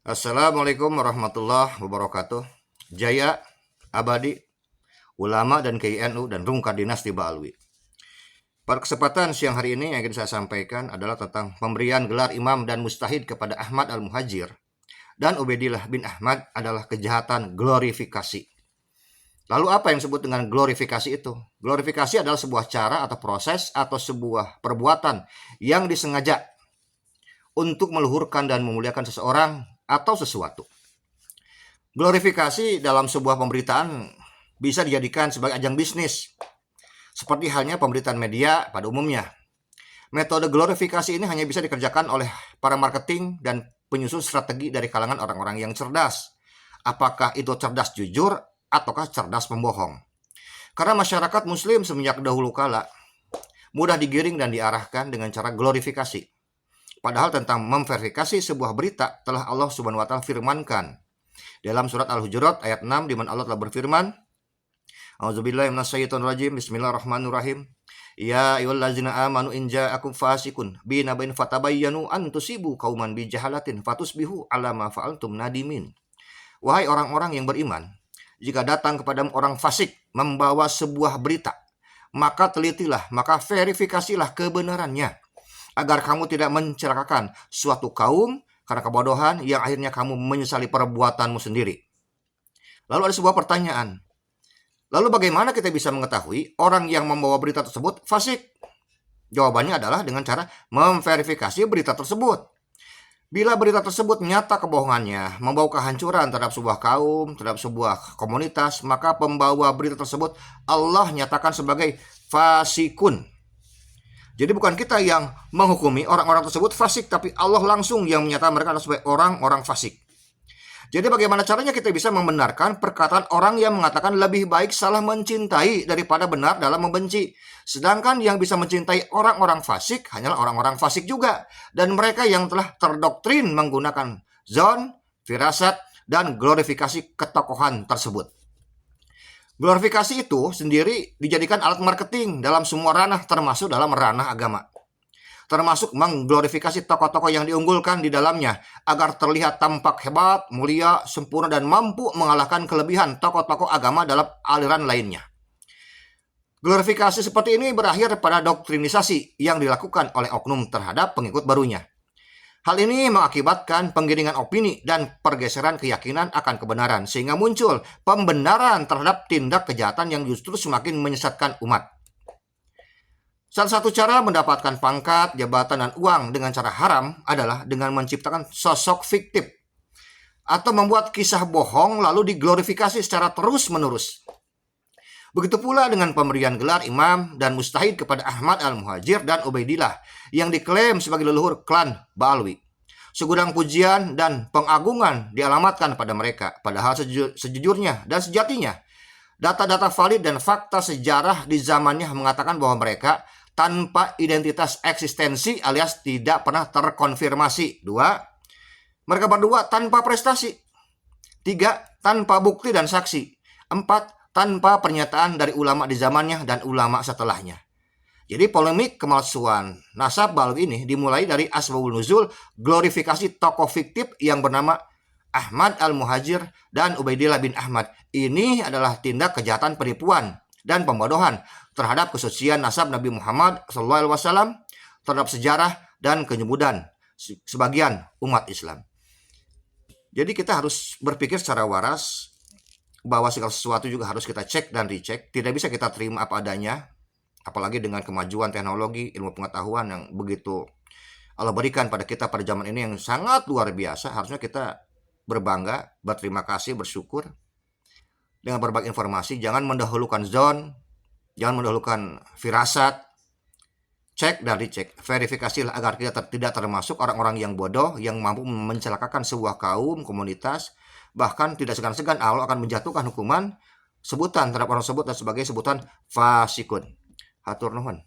Assalamualaikum warahmatullahi wabarakatuh. Jaya, abadi, ulama dan Kiai NU dan Rungkad Dinasti Ba'alwi. Pada kesempatan siang hari ini yang ingin saya sampaikan adalah tentang pemberian gelar imam dan mustahid kepada Ahmad Al-Muhajir dan Ubaidillah bin Ahmad adalah kejahatan glorifikasi. Lalu apa yang disebut dengan glorifikasi itu? Glorifikasi adalah sebuah cara atau proses atau sebuah perbuatan yang disengaja untuk meluhurkan dan memuliakan seseorang atau sesuatu. Glorifikasi dalam sebuah pemberitaan bisa dijadikan sebagai ajang bisnis, seperti halnya pemberitaan media pada umumnya. Metode glorifikasi ini hanya bisa dikerjakan oleh para marketing dan penyusun strategi dari kalangan orang-orang yang cerdas. Apakah itu cerdas jujur ataukah cerdas pembohong? Karena masyarakat muslim semenjak dahulu kala mudah digiring dan diarahkan dengan cara glorifikasi. Padahal tentang memverifikasi sebuah berita telah Allah Subhanahu wa taala firmankan dalam surat Al-Hujurat ayat 6 di mana Allah telah berfirman, A'udzubillahi minasyaitonirrajim. Bismillahirrahmanirrahim. Ya ayyuhallazina amanu in ja'akum fasiqun binaba'in fatabayyanu an tusibu qauman bijahalatin fatusbihu ala ma fa'altum nadimin. Wahai orang-orang yang beriman, jika datang kepada orang fasik membawa sebuah berita, maka telitilah, maka verifikasilah kebenarannya, agar kamu tidak mencelakakan suatu kaum karena kebodohan yang akhirnya kamu menyesali perbuatanmu sendiri. Lalu ada sebuah pertanyaan. Lalu bagaimana kita bisa mengetahui orang yang membawa berita tersebut fasik? Jawabannya adalah dengan cara memverifikasi berita tersebut. Bila berita tersebut nyata kebohongannya, membawa kehancuran terhadap sebuah kaum, terhadap sebuah komunitas, maka pembawa berita tersebut Allah nyatakan sebagai fasikun. Jadi bukan kita yang menghukumi orang-orang tersebut fasik, tapi Allah langsung yang menyatakan mereka adalah sebagai orang-orang fasik. Jadi bagaimana caranya kita bisa membenarkan perkataan orang yang mengatakan lebih baik salah mencintai daripada benar dalam membenci. Sedangkan yang bisa mencintai orang-orang fasik hanyalah orang-orang fasik juga. Dan mereka yang telah terdoktrin menggunakan zon, firasat, dan glorifikasi ketokohan tersebut. Glorifikasi itu sendiri dijadikan alat marketing dalam semua ranah, termasuk dalam ranah agama. Termasuk mengglorifikasi tokoh-tokoh yang diunggulkan di dalamnya agar terlihat tampak hebat, mulia, sempurna, dan mampu mengalahkan kelebihan tokoh-tokoh agama dalam aliran lainnya. Glorifikasi seperti ini berakhir pada doktrinisasi yang dilakukan oleh oknum terhadap pengikut barunya. Hal ini mengakibatkan penggiringan opini dan pergeseran keyakinan akan kebenaran, sehingga muncul pembenaran terhadap tindak kejahatan yang justru semakin menyesatkan umat. Salah satu cara mendapatkan pangkat, jabatan, dan uang dengan cara haram adalah dengan menciptakan sosok fiktif atau membuat kisah bohong lalu diglorifikasi secara terus-menerus. Begitu pula dengan pemberian gelar imam dan mustahid kepada Ahmad Al-Muhajir dan Ubaidillah yang diklaim sebagai leluhur klan Ba'alwi. Segudang pujian dan pengagungan dialamatkan pada mereka, padahal sejujurnya dan sejatinya data-data valid dan fakta sejarah di zamannya mengatakan bahwa mereka tanpa identitas eksistensi alias tidak pernah terkonfirmasi. 2. Mereka berdua tanpa prestasi. 3. Tanpa bukti dan saksi. 4. Tanpa pernyataan dari ulama di zamannya dan ulama setelahnya. Jadi polemik kemalsuan nasab Ba'alwi ini dimulai dari asbabul nuzul glorifikasi tokoh fiktif yang bernama Ahmad Al-Muhajir dan Ubaidillah bin Ahmad. Ini adalah tindak kejahatan penipuan dan pembodohan terhadap kesucian nasab Nabi Muhammad SAW, terhadap sejarah dan kenyebudan sebagian umat Islam. Jadi kita harus berpikir secara waras bahwa segala sesuatu juga harus kita cek dan dicek. Tidak bisa kita terima apa adanya, apalagi dengan kemajuan teknologi, ilmu pengetahuan yang begitu Allah berikan pada kita pada zaman ini yang sangat luar biasa. Harusnya kita berbangga, berterima kasih, bersyukur dengan berbagi informasi. Jangan mendahulukan zon, jangan mendahulukan firasat. Cek dan dicek, verifikasilah agar kita tidak termasuk orang-orang yang bodoh yang mampu mencelakakan sebuah kaum, komunitas. Bahkan tidak segan-segan Allah akan menjatuhkan hukuman sebutan terhadap orang tersebut dan sebagai sebutan fasikun. Hatur nuhun.